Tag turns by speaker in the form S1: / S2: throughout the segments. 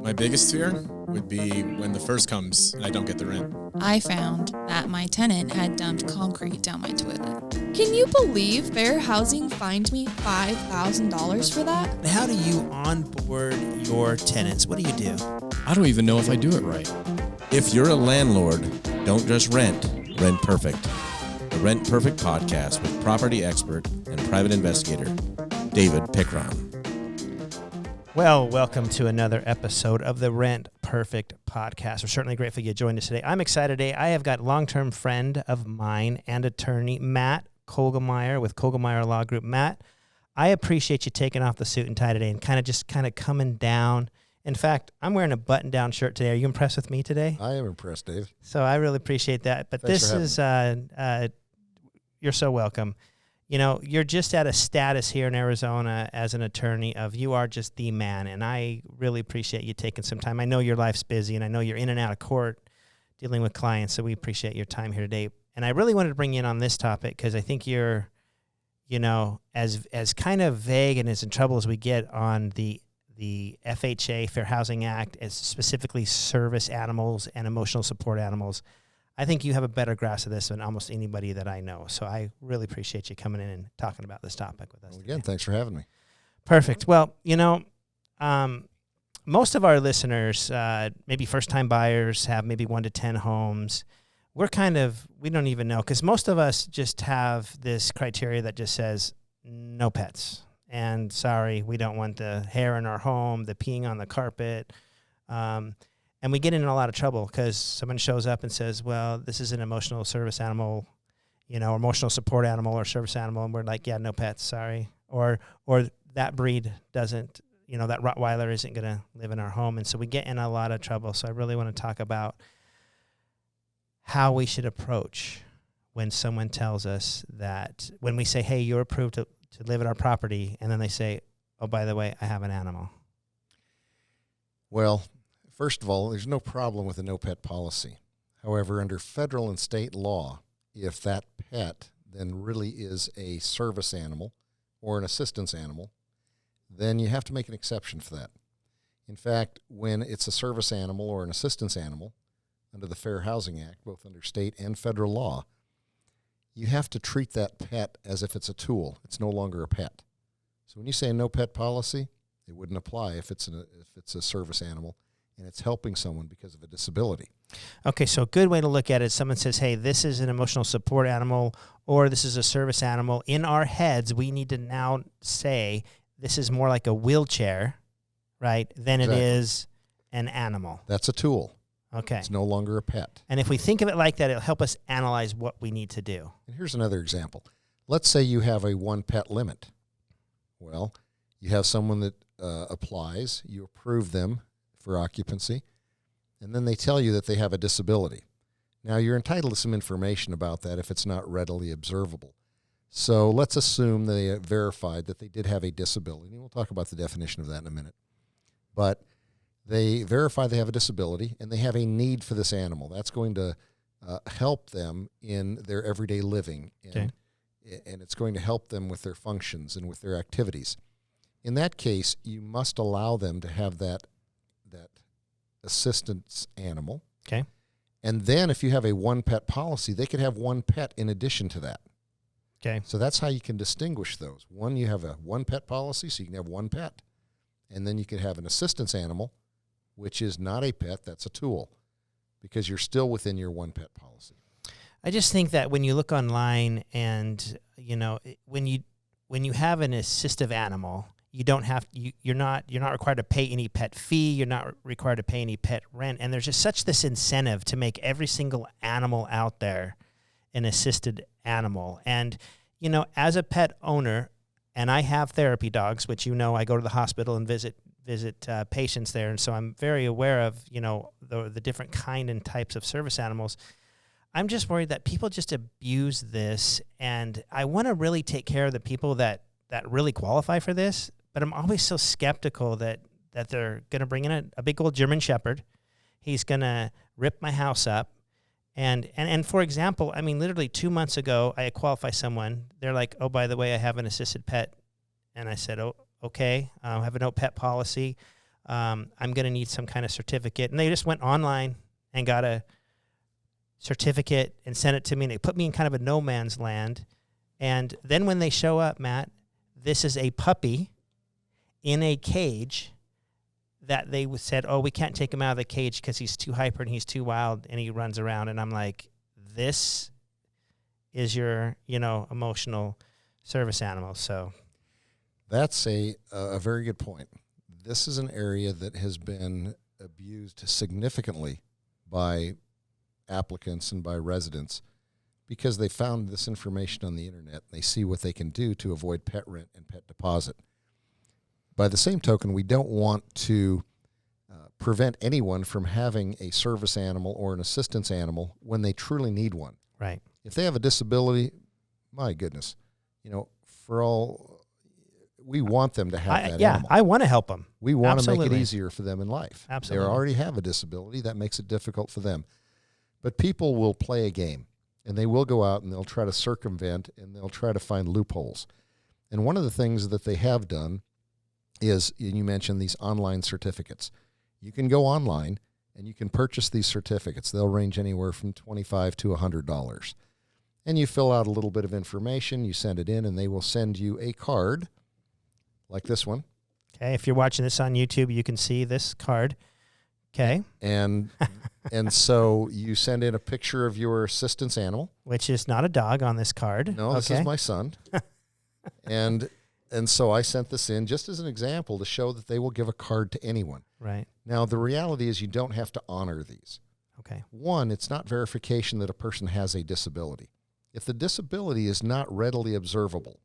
S1: My biggest fear would be when the first comes and I don't get the rent.
S2: I found that my tenant had dumped concrete down my toilet. Can you believe Fair Housing fined me $5,000 for that?
S3: How do you onboard your tenants? What do you do?
S1: I don't even know if I do it right.
S4: If you're a landlord, don't just rent, rent perfect. The Rent Perfect podcast with property expert and private investigator, David Pickron.
S3: Well, welcome to another episode of the Rent Perfect podcast. We're certainly grateful you joined us today. I'm excited today. I have got long-term friend of mine and attorney, Matt Koglmeier with Koglmeier Law Group. Matt, I appreciate you taking off the suit and tie today and kind of coming down. In fact, I'm wearing a button-down shirt today. Are you impressed with me today?
S5: I am impressed, Dave.
S3: So I really appreciate that. But
S5: Thanks
S3: this is, you're so welcome. You know, you're just at a status here in Arizona as an attorney of you are just the man, and I really appreciate you taking some time. I know your life's busy, and I know you're in and out of court dealing with clients, so we appreciate your time here today. And I really wanted to bring you in on this topic because I think you're, you know, as kind of vague and as in trouble as we get on the FHA, Fair Housing Act, as specifically service animals and emotional support animals. I think you have a better grasp of this than almost anybody that I know. So I really appreciate you coming in and talking about this topic with us.
S5: Well, again, thanks for having me.
S3: Perfect. Well, you know, most of our listeners, maybe first-time buyers, have maybe 1 to 10 homes. We don't even know because most of us just have this criteria that just says no pets. And sorry, we don't want the hair in our home, the peeing on the carpet. And we get in a lot of trouble because someone shows up and says, well, this is an emotional service animal, you know, emotional support animal or service animal. And we're like, yeah, no pets, sorry. Or that breed doesn't, you know, that Rottweiler isn't going to live in our home. And so we get in a lot of trouble. So I really want to talk about how we should approach when someone tells us that, when we say, hey, you're approved to live at our property. And then they say, oh, by the way, I have an animal.
S5: Well, first of all, there's no problem with a no-pet policy. However, under federal and state law, if that pet then really is a service animal or an assistance animal, then you have to make an exception for that. In fact, when it's a service animal or an assistance animal, under the Fair Housing Act, both under state and federal law, you have to treat that pet as if it's a tool. It's no longer a pet. So when you say a no-pet policy, it wouldn't apply if it's a service animal and it's helping someone because of a disability.
S3: Okay, so a good way to look at it is someone says, hey, this is an emotional support animal or this is a service animal. In our heads, we need to now say this is more like a wheelchair, right, than Exactly. It is an animal.
S5: That's a tool.
S3: Okay.
S5: It's no longer a pet.
S3: And if we think of it like that, it'll help us analyze what we need to do.
S5: And here's another example. Let's say you have a one-pet limit. Well, you have someone that applies, you approve them for occupancy, and then they tell you that they have a disability. Now, you're entitled to some information about that if it's not readily observable. So let's assume they verified that they did have a disability, and we'll talk about the definition of that in a minute. But they verify they have a disability, and they have a need for this animal. That's going to help them in their everyday living, and it's going to help them with their functions and with their activities. In that case, you must allow them to have that assistance animal.
S3: Okay.
S5: And then if you have a one-pet policy, they could have one pet in addition to that.
S3: Okay.
S5: So that's how you can distinguish those. One, you have a one-pet policy, so you can have one pet. And then you could have an assistance animal, which is not a pet, that's a tool, because you're still within your one-pet policy.
S3: I just think that when you look online and, you know, when you have an assistive animal, you're not required to pay any pet fee. You're not required to pay any pet rent. And there's just such this incentive to make every single animal out there an assisted animal. And, you know, as a pet owner, and I have therapy dogs, which, you know, I go to the hospital and visit patients there. And so I'm very aware of, you know, the different kind and types of service animals. I'm just worried that people just abuse this. And I want to really take care of the people that really qualify for this. But I'm always so skeptical that they're going to bring in a big old German Shepherd. He's going to rip my house up. And for example, I mean, literally 2 months ago, I qualify someone. They're like, oh, by the way, I have an assisted pet. And I said, oh, okay, I have a no pet policy. I'm going to need some kind of certificate. And they just went online and got a certificate and sent it to me. And they put me in kind of a no man's land. And then when they show up, Matt, this is a puppy in a cage that they said, oh, we can't take him out of the cage because he's too hyper and he's too wild and he runs around. And I'm like, this is your, emotional service animal. So
S5: that's a very good point. This is an area that has been abused significantly by applicants and by residents because they found this information on the internet. They see what they can do to avoid pet rent and pet deposit. By the same token, we don't want to prevent anyone from having a service animal or an assistance animal when they truly need one.
S3: Right.
S5: If they have a disability, my goodness, we want them to have that animal.
S3: I want to help them.
S5: We want to make
S3: Absolutely.
S5: it easier for them in life.
S3: Absolutely.
S5: They already have a disability. That makes it difficult for them. But people will play a game, and they will go out and they'll try to circumvent, and they'll try to find loopholes. And one of the things that they have done is, and you mentioned these online certificates. You can go online and you can purchase these certificates. They'll range anywhere from $25 to $100. And you fill out a little bit of information, you send it in, and they will send you a card like this one.
S3: Okay, if you're watching this on YouTube, you can see this card. Okay.
S5: And so you send in a picture of your assistance animal.
S3: Which is not a dog on this card.
S5: No, this is my son. And so I sent this in just as an example to show that they will give a card to anyone.
S3: Right.
S5: Now, the reality is you don't have to honor these.
S3: Okay.
S5: One, it's not verification that a person has a disability. If the disability is not readily observable,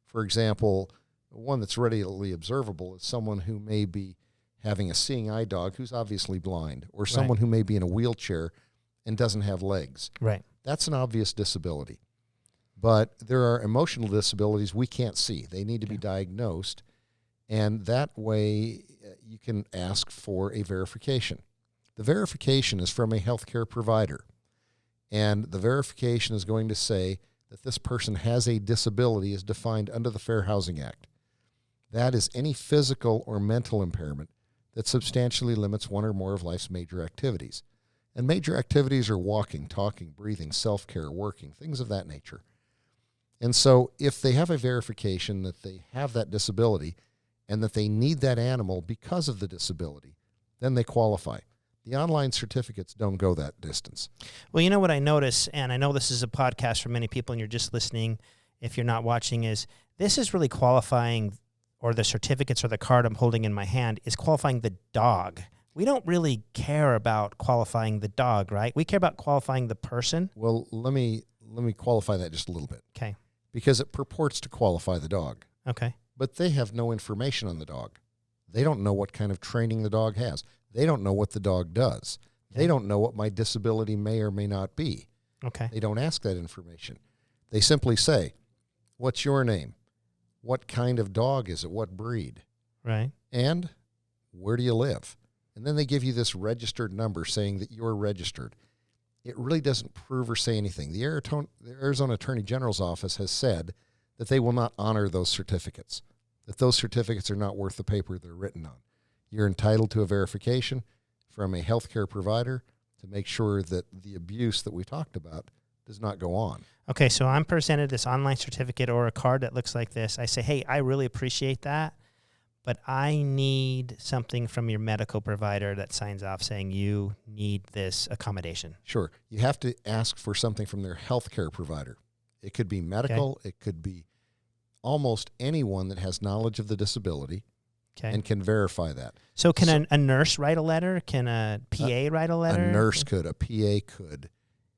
S5: for example, one that's readily observable is someone who may be having a seeing eye dog who's obviously blind, or someone who may be in a wheelchair and doesn't have legs.
S3: Right.
S5: That's an obvious disability. But there are emotional disabilities we can't see. They need to be diagnosed, and that way you can ask for a verification. The verification is from a healthcare provider, and the verification is going to say that this person has a disability as defined under the Fair Housing Act. That is any physical or mental impairment that substantially limits one or more of life's major activities. And major activities are walking, talking, breathing, self-care, working, things of that nature. And so if they have a verification that they have that disability and that they need that animal because of the disability, then they qualify. The online certificates don't go that distance.
S3: Well, you know what I notice, and I know this is a podcast for many people and you're just listening if you're not watching, is this is really qualifying, or the certificates or the card I'm holding in my hand is qualifying the dog. We don't really care about qualifying the dog, right? We care about qualifying the person.
S5: Well, let me qualify that just a little bit.
S3: Okay.
S5: Because it purports to qualify the dog.
S3: Okay.
S5: But they have no information on the dog. They don't know what kind of training the dog has. They don't know what the dog does.
S3: Okay.
S5: They don't know what my disability may or may not be.
S3: Okay.
S5: They don't ask that information. They simply say, what's your name? What kind of dog is it? What breed?
S3: Right.
S5: And where do you live? And then they give you this registered number saying that you're registered. It really doesn't prove or say anything. The Arizona Attorney General's office has said that they will not honor those certificates, that those certificates are not worth the paper they're written on. You're entitled to a verification from a healthcare provider to make sure that the abuse that we talked about does not go on.
S3: Okay, so I'm presented this online certificate or a card that looks like this. I say, hey, I really appreciate that, but I need something from your medical provider that signs off saying you need this accommodation.
S5: Sure. You have to ask for something from their healthcare provider. It could be medical. It could be almost anyone that has knowledge of the disability and can verify that.
S3: So can a nurse write a letter? Can a PA write a letter?
S5: A nurse could. A PA could.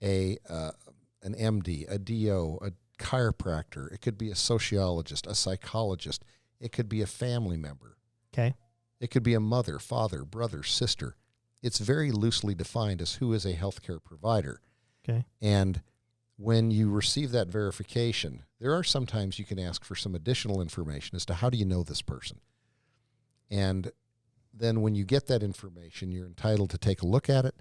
S5: An MD, a DO, a chiropractor. It could be a sociologist, a psychologist. It could be a family member.
S3: Okay.
S5: It could be a mother, father, brother, sister. It's very loosely defined as who is a healthcare provider.
S3: Okay.
S5: And when you receive that verification, there are sometimes you can ask for some additional information as to how do you know this person. And then when you get that information, you're entitled to take a look at it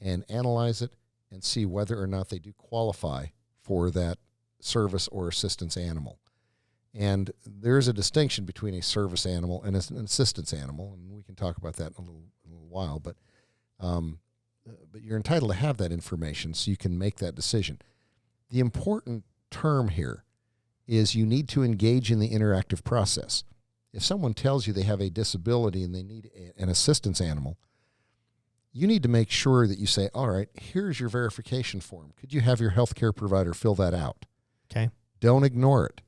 S5: and analyze it and see whether or not they do qualify for that service or assistance animal. And there's a distinction between a service animal and an assistance animal, and we can talk about that in a little while. But you're entitled to have that information so you can make that decision. The important term here is you need to engage in the interactive process. If someone tells you they have a disability and they need an assistance animal, you need to make sure that you say, all right, here's your verification form. Could you have your healthcare provider fill that out?
S3: Okay.
S5: Don't ignore it.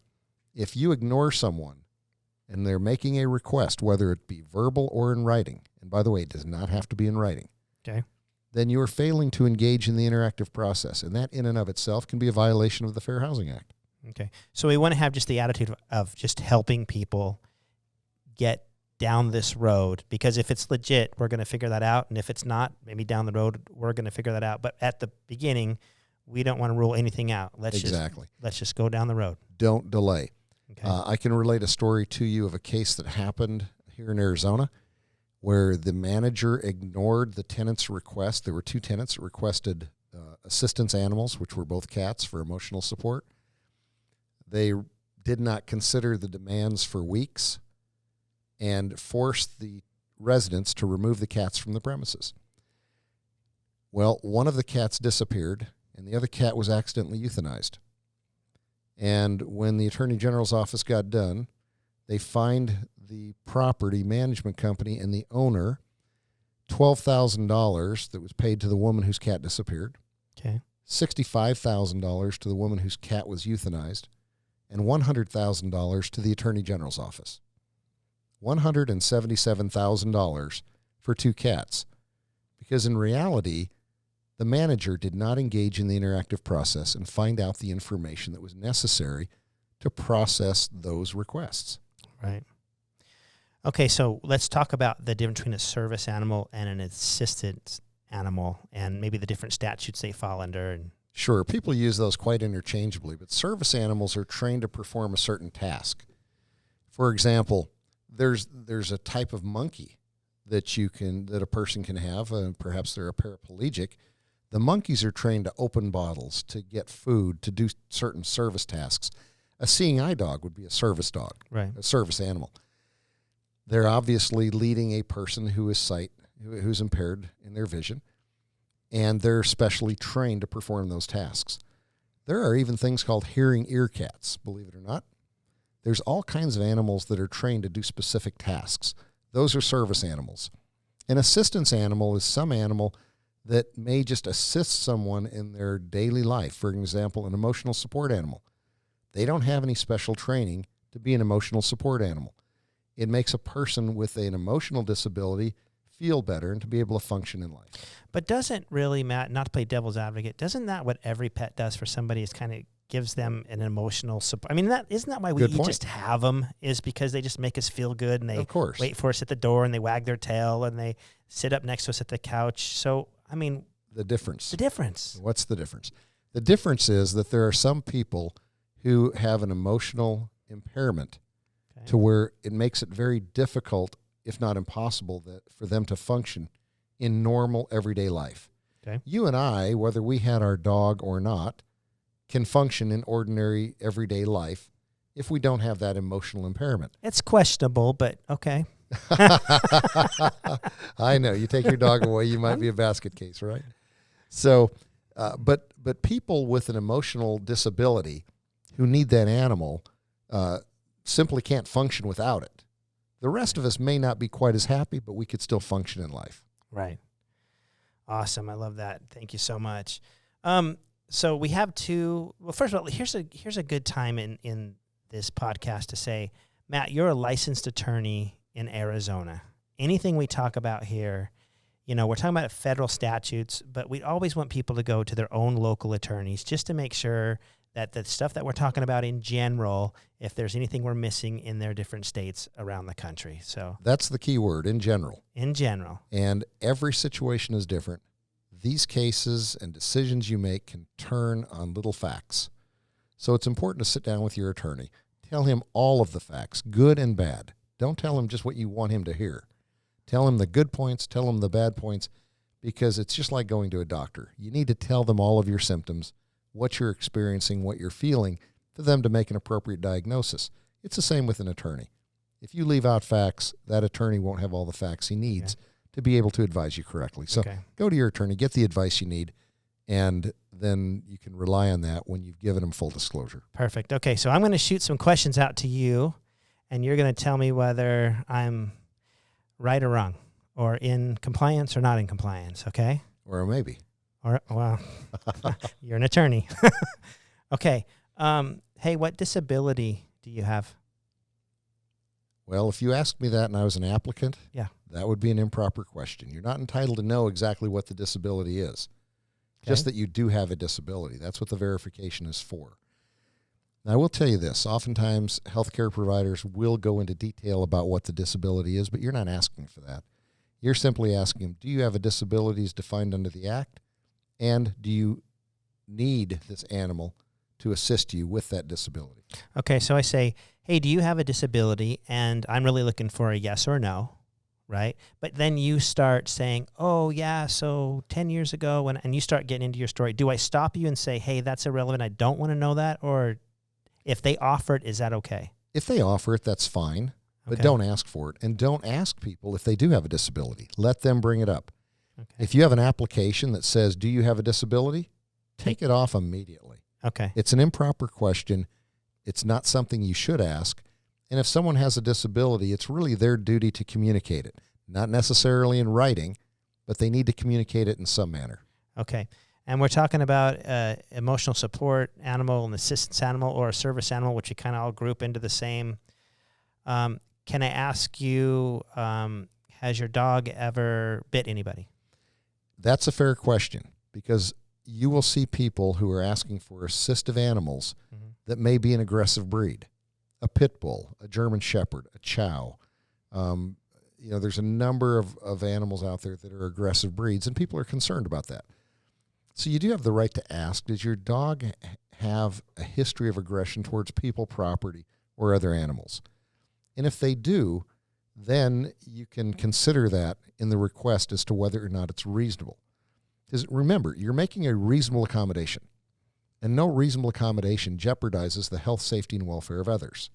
S5: If you ignore someone and they're making a request, whether it be verbal or in writing, and by the way, it does not have to be in writing,
S3: Okay.
S5: then you are failing to engage in the interactive process. And that in and of itself can be a violation of the Fair Housing Act.
S3: Okay. So we want to have just the attitude of just helping people get down this road, because if it's legit, we're going to figure that out. And if it's not, maybe down the road, we're going to figure that out. But at the beginning, we don't want to rule anything out. Let's just go down the road.
S5: Don't delay.
S3: Okay.
S5: I can relate a story to you of a case that happened here in Arizona where the manager ignored the tenant's request. There were two tenants that requested assistance animals, which were both cats, for emotional support. They did not consider the demands for weeks and forced the residents to remove the cats from the premises. Well, one of the cats disappeared, and the other cat was accidentally euthanized. And when the Attorney General's office got done, they fined the property management company and the owner $12,000 that was paid to the woman whose cat disappeared,
S3: Okay.
S5: $65,000 to the woman whose cat was euthanized, and $100,000 to the Attorney General's office. $177,000 for two cats. Because in reality, the manager did not engage in the interactive process and find out the information that was necessary to process those requests.
S3: Right. Okay, so let's talk about the difference between a service animal and an assistance animal, and maybe the different statutes they fall under. And
S5: Sure, people use those quite interchangeably, but service animals are trained to perform a certain task. For example, there's a type of monkey that a person can have, perhaps they're a paraplegic. The monkeys are trained to open bottles, to get food, to do certain service tasks. A seeing eye dog would be a service dog,
S3: right.
S5: a service animal. They're obviously leading a person who's impaired in their vision, and they're specially trained to perform those tasks. There are even things called hearing ear cats, believe it or not. There's all kinds of animals that are trained to do specific tasks. Those are service animals. An assistance animal is some animal that may just assist someone in their daily life. For example, an emotional support animal. They don't have any special training to be an emotional support animal. It makes a person with an emotional disability feel better and to be able to function in life.
S3: But doesn't really, Matt, not to play devil's advocate, doesn't that what every pet does for somebody is kind of gives them an emotional support? I mean, isn't that why we just have them, is because they just make us feel good, and they wait for us at the door, and they wag their tail, and they sit up next to us at the couch. So, I mean,
S5: the difference.
S3: What's
S5: the difference? The difference is that there are some people who have an emotional impairment to where it makes it very difficult, if not impossible, for them to function in normal everyday life.
S3: Okay.
S5: You and I, whether we had our dog or not, can function in ordinary everyday life if we don't have that emotional impairment.
S3: It's questionable, but okay.
S5: I know. You take your dog away, you might be a basket case, right? So, but people with an emotional disability who need that animal simply can't function without it. The rest of us may not be quite as happy, but we could still function in life.
S3: Right. Awesome. I love that. Thank you so much. So we have two. Well, first of all, here's a good time in this podcast to say, Matt, you're a licensed attorney in Arizona. Anything we talk about here, we're talking about federal statutes, but we always want people to go to their own local attorneys just to make sure that the stuff that we're talking about in general, if there's anything we're missing in their different states around the country. So
S5: that's the key word, in general.
S3: In general.
S5: And every situation is different. These cases and decisions you make can turn on little facts. So it's important to sit down with your attorney. Tell him all of the facts, good and bad. Don't tell him just what you want him to hear. Tell him the good points, tell him the bad points, because it's just like going to a doctor. You need to tell them all of your symptoms, what you're experiencing, what you're feeling, for them to make an appropriate diagnosis. It's the same with an attorney. If you leave out facts, that attorney won't have all the facts he needs to be able to advise you correctly. So go to your attorney, get the advice you need, and then you can rely on that when you've given them full disclosure.
S3: Perfect. Okay, so I'm going to shoot some questions out to you, and you're going to tell me whether I'm right or wrong, or in compliance or not in compliance, okay?
S5: Or maybe.
S3: Or, well, you're an attorney. Okay. Hey, what disability do you have?
S5: Well, if you asked me that and I was an applicant, that would be an improper question. You're not entitled to know exactly what the disability is, just that you do have a disability. That's what the verification is for. Now, I will tell you this. Oftentimes, healthcare providers will go into detail about what the disability is, but you're not asking for that. You're simply asking them, do you have a disability as defined under the Act, and do you need this animal to assist you with that disability?
S3: Okay, so I say, hey, do you have a disability? And I'm really looking for a yes or no, right? But then you start saying, oh, yeah, so 10 years ago, and you start getting into your story. Do I stop you and say, hey, that's irrelevant, I don't want to know that? Or if they offer it, is that okay?
S5: If they offer it, that's fine, but don't ask for it. And don't ask people if they do have a disability. Let them bring it up. Okay. If you have an application that says, do you have a disability? Take it off immediately.
S3: Okay.
S5: It's an improper question. It's not something you should ask. And if someone has a disability, it's really their duty to communicate it. Not necessarily in writing, but they need to communicate it in some manner.
S3: Okay. And we're talking about emotional support animal, an assistance animal, or a service animal, which you kind of all group into the same. Can I ask you, has your dog ever bit anybody?
S5: That's a fair question, because you will see people who are asking for assistive animals that may be an aggressive breed. A pit bull, a German shepherd, a chow. There's a number of animals out there that are aggressive breeds, and people are concerned about that. So you do have the right to ask, does your dog have a history of aggression towards people, property, or other animals? And if they do, then you can consider that in the request as to whether or not it's reasonable. Because remember, you're making a reasonable accommodation, and no reasonable accommodation jeopardizes the health, safety, and welfare of others.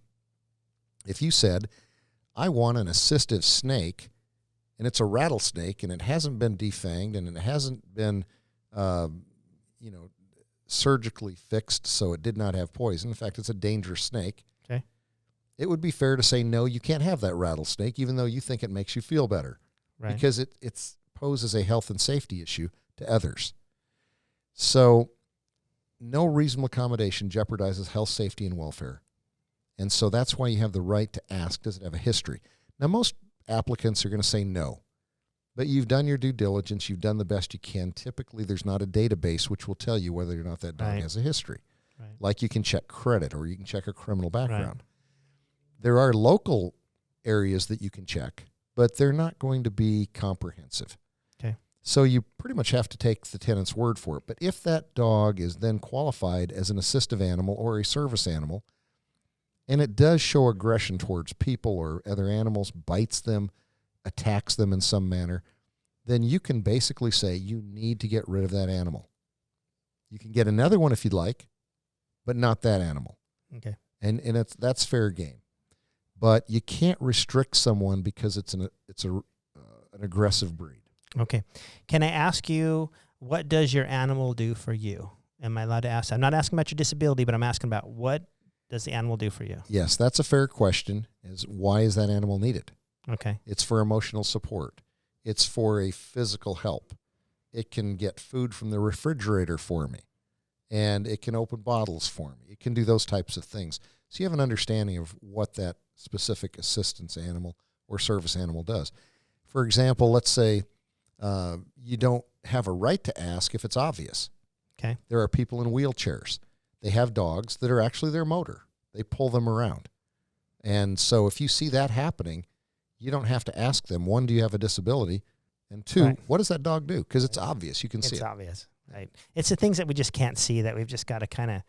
S5: If you said, I want an assistive snake, and it's a rattlesnake, and it hasn't been defanged, and it hasn't been, surgically fixed so it did not have poison. In fact, it's a dangerous snake.
S3: Okay.
S5: It would be fair to say, no, you can't have that rattlesnake, even though you think it makes you feel better. Right. Because it poses a health and safety issue to others. So no reasonable accommodation jeopardizes health, safety, and welfare. And so that's why you have the right to ask, does it have a history? Now, most applicants are going to say no. But you've done your due diligence. You've done the best you can. Typically, there's not a database which will tell you whether or not that dog has a history. Right. Like you can check credit or you can check a criminal background. Right. There are local areas that you can check, but they're not going to be comprehensive.
S3: Okay.
S5: So you pretty much have to take the tenant's word for it. But if that dog is then qualified as an assistive animal or a service animal, and it does show aggression towards people or other animals, bites them, attacks them in some manner, then you can basically say you need to get rid of that animal. You can get another one if you'd like, but not that animal.
S3: Okay.
S5: And that's fair game. But you can't restrict someone because it's an aggressive breed.
S3: Okay. Can I ask you, what does your animal do for you? Am I allowed to ask? I'm not asking about your disability, but I'm asking about what does the animal do for you?
S5: Yes, that's a fair question. Is why is that animal needed?
S3: Okay.
S5: It's for emotional support. It's for a physical help. It can get food from the refrigerator for me, and it can open bottles for me. It can do those types of things. So you have an understanding of what that specific assistance animal or service animal does. For example, let's say you don't have a right to ask if it's obvious.
S3: Okay.
S5: There are people in wheelchairs. They have dogs that are actually their motor. They pull them around. And so if you see that happening, you don't have to ask them, one, do you have a disability? And two, what does that dog do? Because it's obvious. You can see it.
S3: It's obvious. Right. It's the things that we just can't see that we've just got to kind of,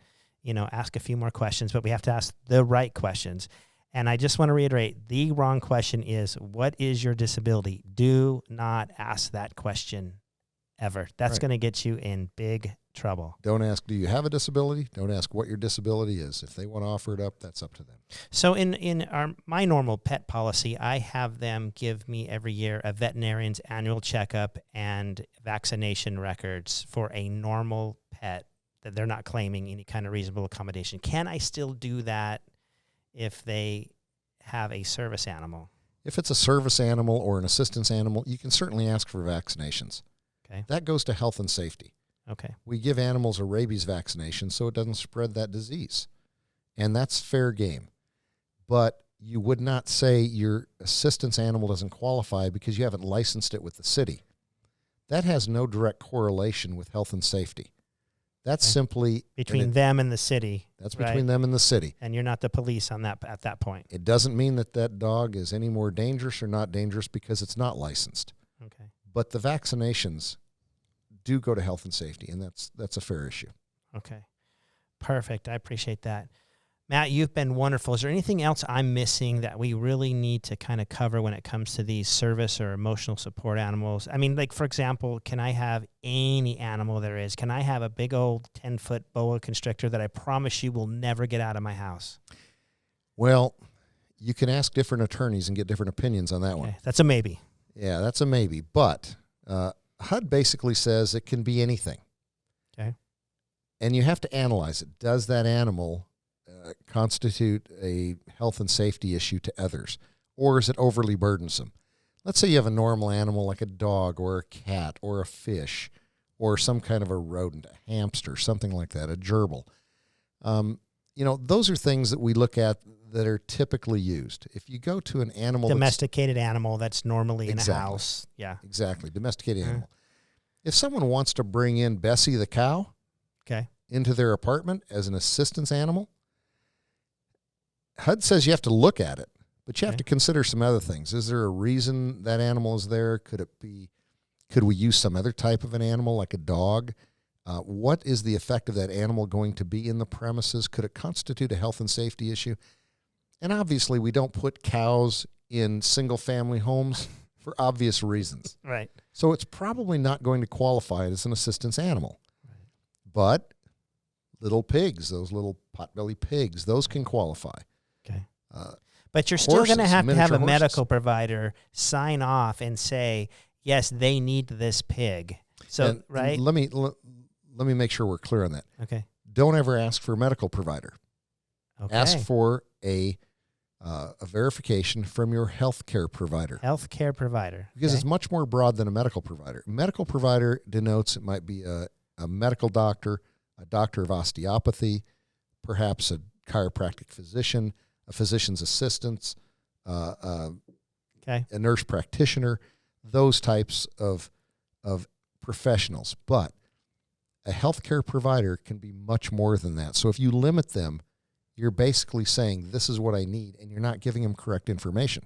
S3: ask a few more questions, but we have to ask the right questions. And I just want to reiterate, the wrong question is, what is your disability? Do not ask that question ever. That's going to get you in big trouble.
S5: Don't ask, do you have a disability? Don't ask what your disability is. If they want to offer it up, that's up to them.
S3: So in my normal pet policy, I have them give me every year a veterinarian's annual checkup and vaccination records for a normal pet that they're not claiming any kind of reasonable accommodation. Can I still do that if they have a service animal?
S5: If it's a service animal or an assistance animal, you can certainly ask for vaccinations.
S3: Okay.
S5: That goes to health and safety.
S3: Okay.
S5: We give animals a rabies vaccination so it doesn't spread that disease. And that's fair game. But you would not say your assistance animal doesn't qualify because you haven't licensed it with the city. That has no direct correlation with health and safety. That's simply
S3: between them and the city.
S5: That's between them and the city.
S3: And you're not the police on that at that point.
S5: It doesn't mean that that dog is any more dangerous or not dangerous because it's not licensed.
S3: Okay.
S5: But the vaccinations do go to health and safety, and that's a fair issue.
S3: Okay. Perfect. I appreciate that. Matt, you've been wonderful. Is there anything else I'm missing that we really need to kind of cover when it comes to these service or emotional support animals? I mean, like, for example, can I have any animal there is? Can I have a big old 10-foot boa constrictor that I promise you will never get out of my house?
S5: Well, you can ask different attorneys and get different opinions on that one.
S3: That's a maybe.
S5: Yeah, that's a maybe. But HUD basically says it can be anything.
S3: Okay.
S5: And you have to analyze it. Does that animal constitute a health and safety issue to others? Or is it overly burdensome? Let's say you have a normal animal like a dog or a cat or a fish or some kind of a rodent, a hamster, something like that, a gerbil. Those are things that we look at that are typically used. If you go to an animal
S3: domesticated animal that's normally in a house. Yeah.
S5: Exactly. Domesticated animal. If someone wants to bring in Bessie the cow into their apartment as an assistance animal, HUD says you have to look at it, but you have to consider some other things. Is there a reason that animal is there? Could we use some other type of an animal like a dog? What is the effect of that animal going to be in the premises? Could it constitute a health and safety issue? And obviously, we don't put cows in single-family homes for obvious reasons.
S3: Right.
S5: So it's probably not going to qualify as an assistance animal. Right. But little pigs, those little potbelly pigs, those can qualify.
S3: Okay. But you're still going to have a medical provider sign off and say, yes, they need this pig. So, right?
S5: Let me make sure we're clear on that.
S3: Okay.
S5: Don't ever ask for a medical provider.
S3: Okay.
S5: Ask for a verification from your healthcare provider.
S3: Healthcare provider.
S5: Because it's much more broad than a medical provider. Medical provider denotes it might be a medical doctor, a doctor of osteopathy, perhaps a chiropractic physician, a physician's assistant, a nurse practitioner, those types of professionals. But a healthcare provider can be much more than that. So if you limit them, you're basically saying, this is what I need, and you're not giving them correct information.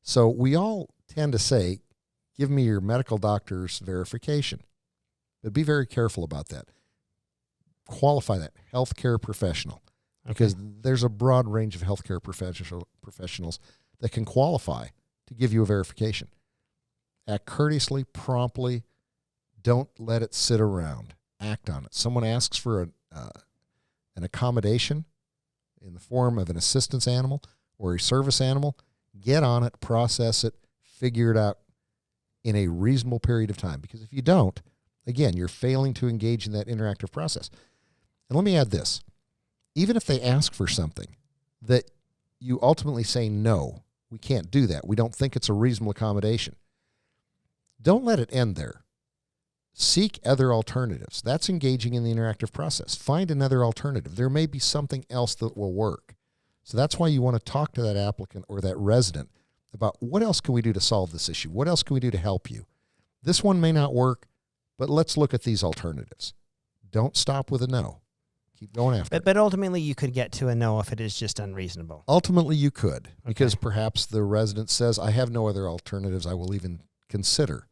S5: So we all tend to say, give me your medical doctor's verification. But be very careful about that. Qualify that, healthcare professional. Because there's a broad range of healthcare professionals that can qualify to give you a verification. Act courteously, promptly. Don't let it sit around. Act on it. Someone asks for an accommodation in the form of an assistance animal or a service animal. Get on it, process it, figure it out in a reasonable period of time. Because if you don't, again, you're failing to engage in that interactive process. And let me add this. Even if they ask for something that you ultimately say, no, we can't do that. We don't think it's a reasonable accommodation. Don't let it end there. Seek other alternatives. That's engaging in the interactive process. Find another alternative. There may be something else that will work. So that's why you want to talk to that applicant or that resident about what else can we do to solve this issue? What else can we do to help you? This one may not work, but let's look at these alternatives. Don't stop with a no. Keep going after it.
S3: But ultimately, you could get to a no if it is just unreasonable.
S5: Ultimately, you could, because perhaps the resident says, I have no other alternatives I will even consider.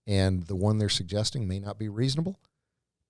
S5: And the one they're suggesting may not be reasonable.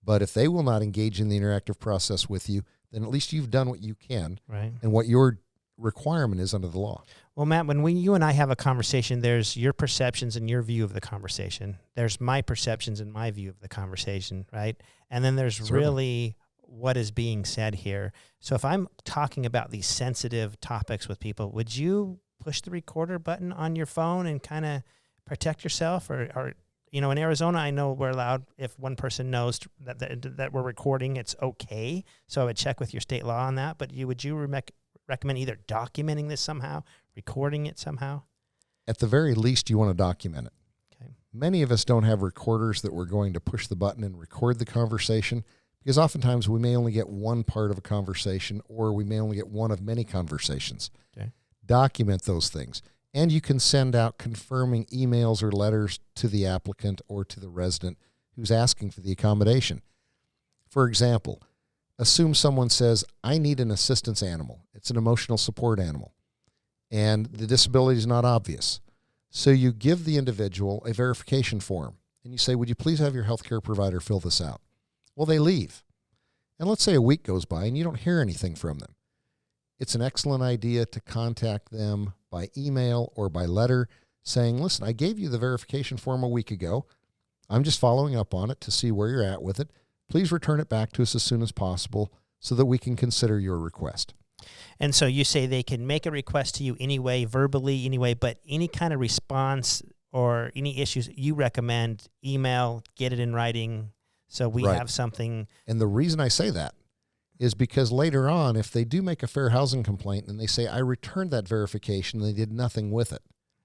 S5: But if they will not engage in the interactive process with you, then at least you've done what you can and what your requirement is under the law.
S3: Well, Matt, when you and I have a conversation, there's your perceptions and your view of the conversation. There's my perceptions and my view of the conversation, right? And then there's
S5: Certainly.
S3: really what is being said here. So if I'm talking about these sensitive topics with people, would you push the recorder button on your phone and kind of protect yourself? Or, in Arizona, I know we're allowed, if one person knows that we're recording, it's okay. So I would check with your state law on that. But would you recommend either documenting this somehow, recording it somehow?
S5: At the very least, you want to document it.
S3: Okay.
S5: Many of us don't have recorders that we're going to push the button and record the conversation, because oftentimes we may only get one part of a conversation, or we may only get one of many conversations.
S3: Okay.
S5: Document those things. And you can send out confirming emails or letters to the applicant or to the resident who's asking for the accommodation. For example, assume someone says, I need an assistance animal. It's an emotional support animal, and the disability is not obvious. So you give the individual a verification form, and you say, would you please have your healthcare provider fill this out? Well, they leave. And let's say a week goes by and you don't hear anything from them. It's an excellent idea to contact them by email or by letter saying, listen, I gave you the verification form a week ago. I'm just following up on it to see where you're at with it. Please return it back to us as soon as possible so that we can consider your request.
S3: And so you say they can make a request to you anyway, verbally anyway, but any kind of response or any issues, you recommend email, get it in writing, so we
S5: Right.
S3: have something.
S5: And the reason I say that is because later on, if they do make a fair housing complaint and they say, I returned that verification and they did nothing with it,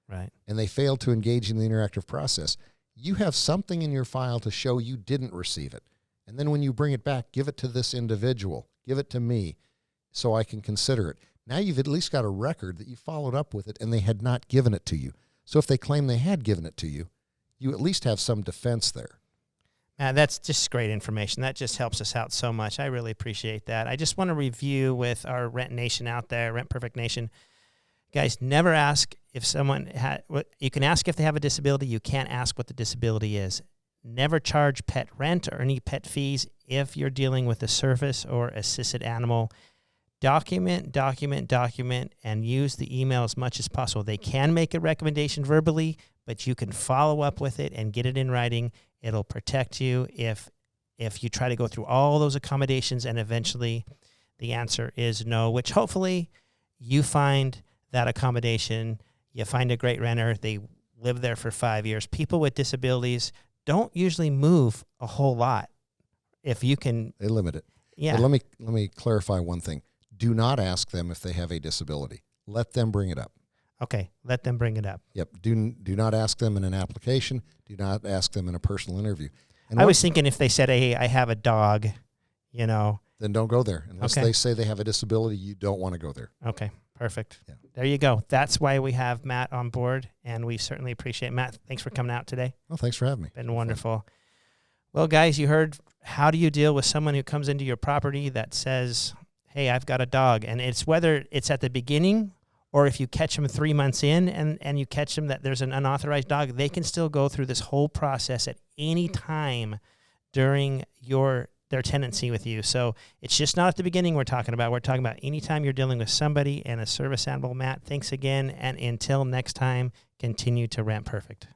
S3: Right.
S5: and they failed to engage in the interactive process, you have something in your file to show you didn't receive it. And then when you bring it back, give it to this individual, give it to me so I can consider it. Now you've at least got a record that you followed up with it and they had not given it to you. So if they claim they had given it to you, you at least have some defense there.
S3: That's just great information. That just helps us out so much. I really appreciate that. I just want to review with our Rent Nation out there, Rent Perfect Nation. Guys, never ask if someone you can ask if they have a disability. You can't ask what the disability is. Never charge pet rent or any pet fees if you're dealing with a service or assisted animal. Document, and use the email as much as possible. They can make a recommendation verbally, but you can follow up with it and get it in writing. It'll protect you if you try to go through all those accommodations and eventually the answer is no, which hopefully you find that accommodation, you find a great renter, they live there for 5 years. People with disabilities don't usually move a whole lot. If you can,
S5: They limit it.
S3: yeah.
S5: But let me clarify one thing. Do not ask them if they have a disability. Let them bring it up.
S3: Okay, let them bring it up.
S5: Yep. Do not ask them in an application. Do not ask them in a personal interview. And
S3: I was thinking if they said, hey, I have a dog,
S5: then don't go there. Unless
S3: Okay.
S5: they say they have a disability, you don't want to go there.
S3: Okay, perfect.
S5: Yeah.
S3: There you go. That's why we have Matt on board, and we certainly appreciate Matt. Thanks for coming out today.
S5: Well, thanks for having me.
S3: Been wonderful. Well, guys, you heard how do you deal with someone who comes into your property that says, hey, I've got a dog, and it's whether it's at the beginning or if you catch them 3 months in and you catch them that there's an unauthorized dog, they can still go through this whole process at any time during their tenancy with you. So it's just not at the beginning we're talking about. We're talking about anytime you're dealing with somebody and a service animal. Matt, thanks again. And until next time, continue to rent perfect.